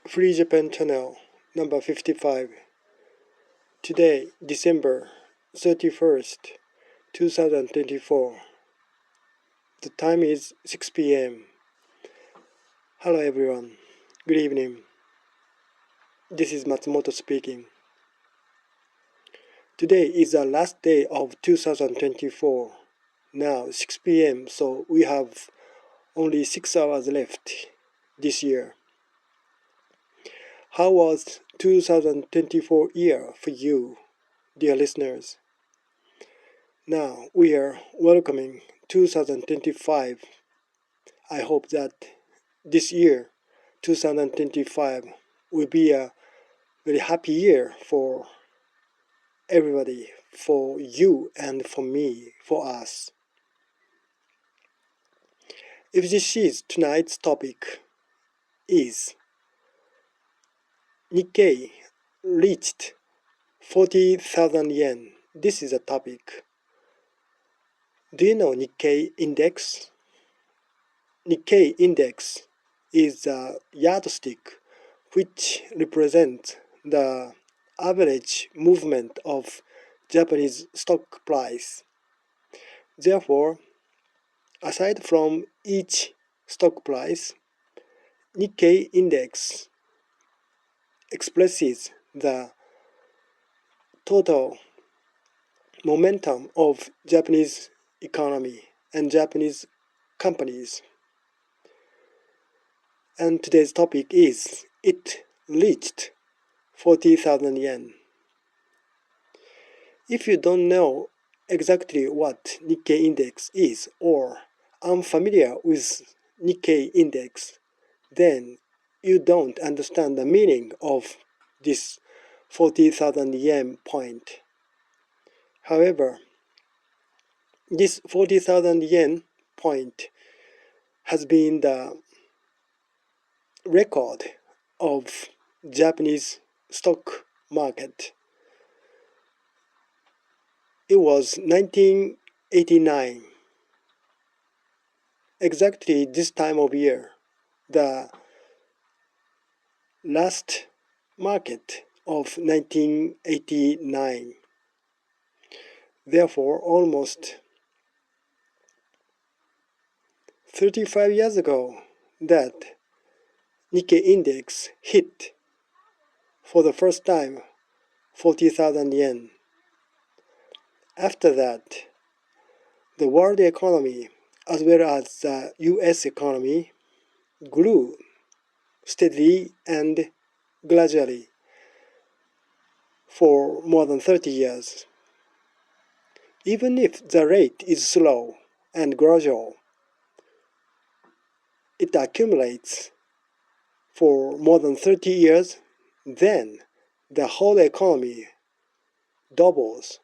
Free Japan Channel number 55. Today, December 31st, 2024. The time is 6 p.m. Hello everyone. Good evening. This is Matsumoto speaking. Today is the last day of 2024. Now 6 p.m. so we have only 6 hours left this year. How was 2024 year for you, dear listeners? Now we are welcoming 2025. I hope that this year, 2025, will be a very happy year for everybody, for you and for me, for us. If this is tonight's topic is Nikkei reached 40,000 yen. This is a topic. Do you know Nikkei index? Nikkei index is a yardstick which represents the average movement of Japanese stock price. Therefore, aside from each stock price, Nikkei index expresses the total momentum of Japanese economy and Japanese companies. And today's topic is it reached 40,000 yen. If you don't know exactly what Nikkei index is or unfamiliar with Nikkei index, then you don't understand the meaning of this 40,000 yen point. However, this 40,000 yen point has been the record of Japanese stock market. It was 1989, exactly this time of year, the last market of 1989. Therefore, almost 35 years ago, that Nikkei index hit for the first time 40,000 yen. After that, the world economy as well as the US economy grew steadily and gradually for more than 30 years. Even if the rate is slow and gradual, it accumulates for more than 30 years, then the whole economy doubles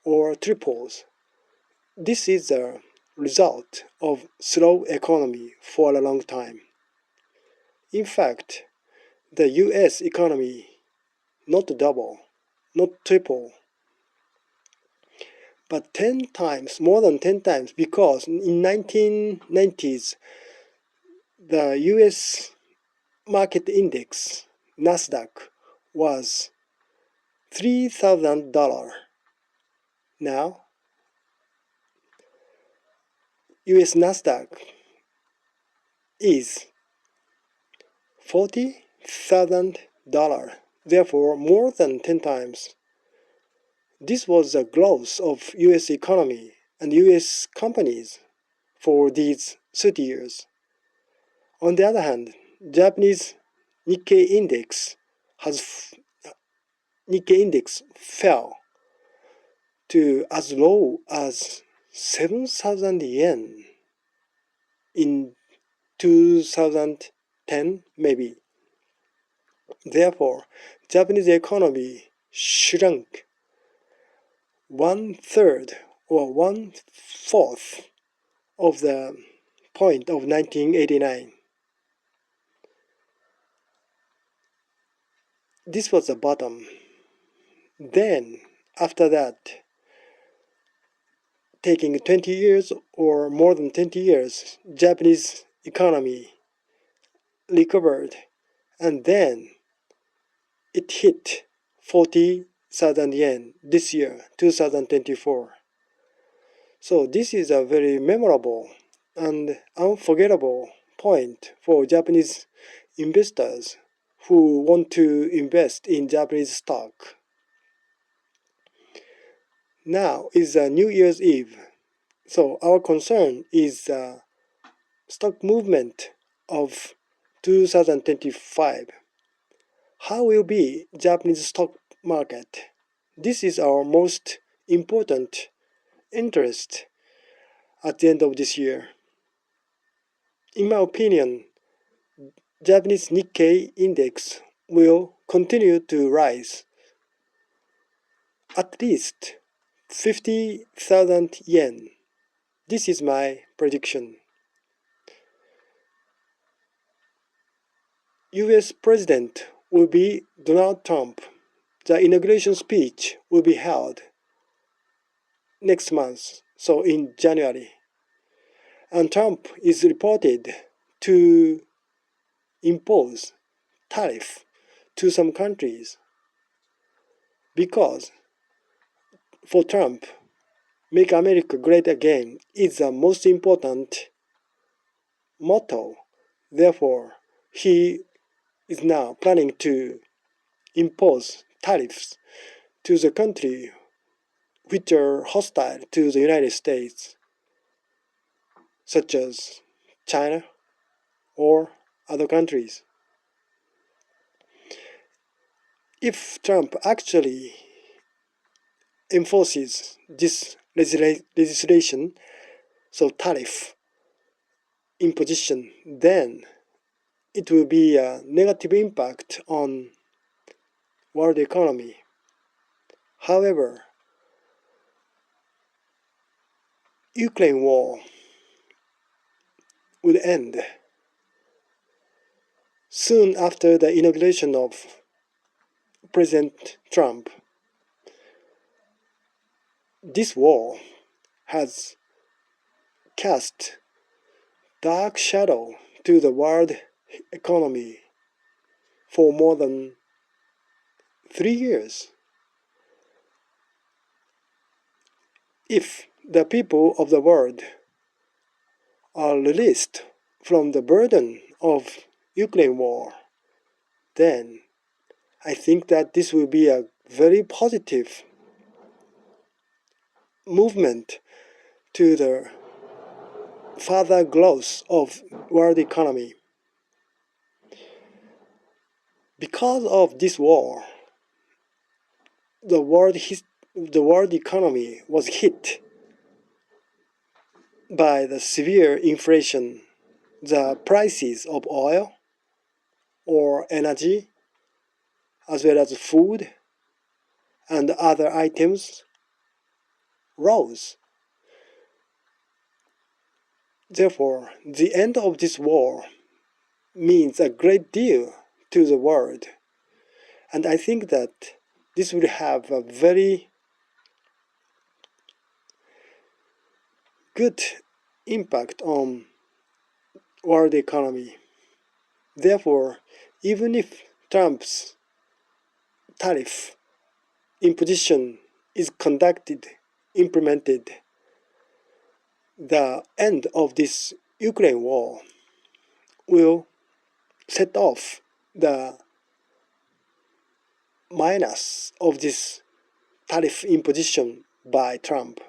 or triples. This is the result of slow economy for a long time. In fact, the US economy not double, not triple, but 10 times, more than 10 times, because in 1990s, the US market index, Nasdaq, was $3,000. Now, US Nasdaq is $40,000, therefore more than 10 times. This was the growth of US economy and US companies for these 30 years. On the other hand, Japanese Nikkei index fell to as low as 7,000 yen in 2010 maybe. Therefore, Japanese economy shrunk 1/3 or 1/4 of the point of 1989. This was the bottom. Then, after that, taking 20 years or more than 20 years, Japanese economy recovered and then it hit 40,000 yen this year, 2024. So this is a very memorable and unforgettable point for Japanese investors who want to invest in Japanese stock. Now is a New Year's Eve, so our concern is the stock movement of 2025. How will be Japanese stock market? This is our most important interest at the end of this year. In my opinion, Japanese Nikkei index will continue to rise at least 50,000 yen. This is my prediction. US President will be Donald Trump. The inauguration speech will be held next month, so in January. And Trump is reported to impose tariff to some countries because for Trump, Make America Great Again is the most important motto. Therefore, he is now planning to impose tariffs to the country which are hostile to the United States, such as China or other countries. If Trump actually enforces this legislation, so tariff imposition, then it will be a negative impact on world economy. However, Ukraine war would end soon after the inauguration of President Trump. This war has cast dark shadow to the world economy for more than 3 years. If the people of the world are released from the burden of Ukraine war, then I think that this will be a very positive movement to the further growth of world economy. Because of this war, the world economy was hit by the severe inflation. The prices of oil or energy, as well as food and other items, rose. Therefore, the end of this war means a great deal to the world. And I think that this will have a very good impact on world economy. Therefore, even if Trump's tariff imposition is implemented, the end of this Ukraine war will set off the minus of this tariff imposition by Trump.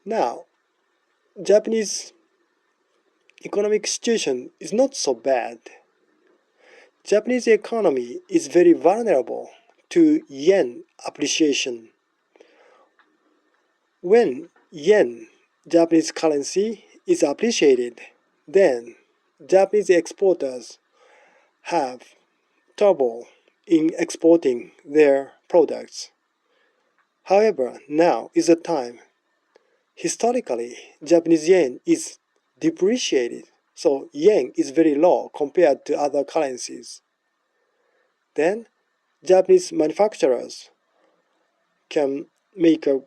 Now, Japanese economic situation is not so bad. Japanese economy is very vulnerable to yen appreciation. When yen, Japanese currency, is appreciated, then Japanese exporters have trouble in exporting their products. However, now is the time. Historically, Japanese yen is depreciated, so yen is very low compared to other currencies. Then, Japanese manufacturers can make a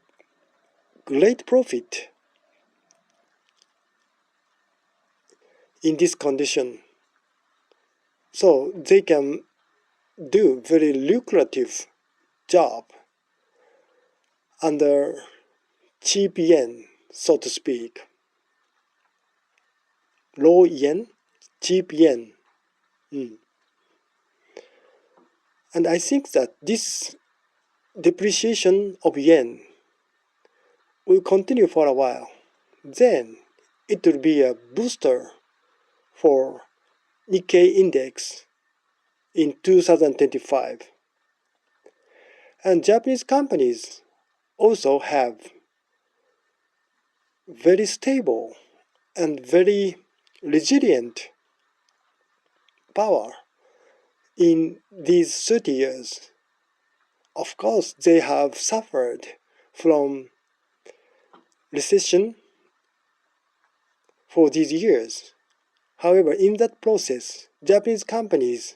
great profit in this condition. So they can do very lucrative job under cheap yen, so to speak. Low yen, cheap yen. And I think that this depreciation of yen will continue for a while. Then it will be a booster for Nikkei index in 2025. And Japanese companies also have very stable and very resilient power in these 30 years. Of course, they have suffered from recession for these years. However, in that process, Japanese companies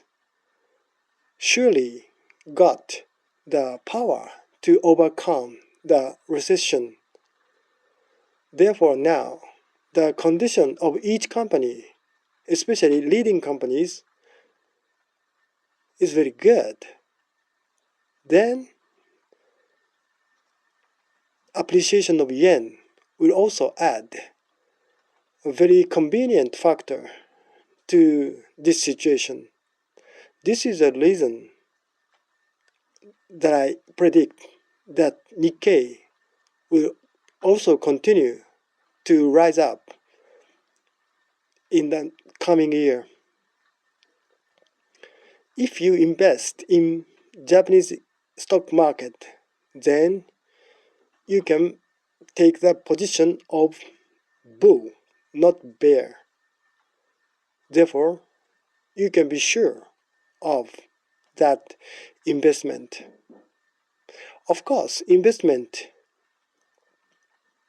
surely got the power to overcome the recession. Therefore, now, the condition of each company, especially leading companies, is very good. Then, appreciation of yen will also add a very convenient factor to this situation. This is the reason that I predict that Nikkei will also continue to rise up in the coming year. If you invest in Japanese stock market, then you can take the position of bull, not bear. Therefore, you can be sure of that investment. Of course, investment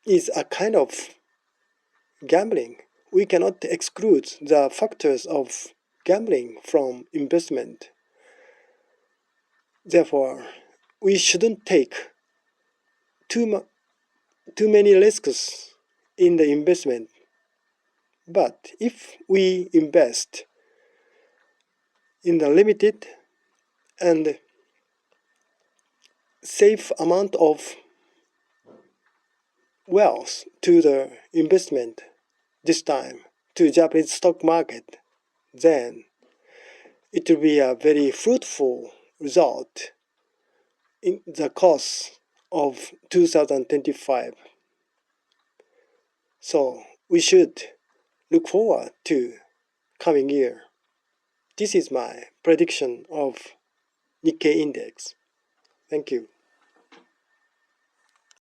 is a kind of gambling. We cannot exclude the factors of gambling from investment. Therefore, we shouldn't take too many risks in the investment. But if we invest in the limited and safe amount of wealth to the investment this time to Japanese stock market, then it will be a very fruitful result in the course of 2025. So we should look forward to coming year. This is my prediction of Nikkei index. Thank you.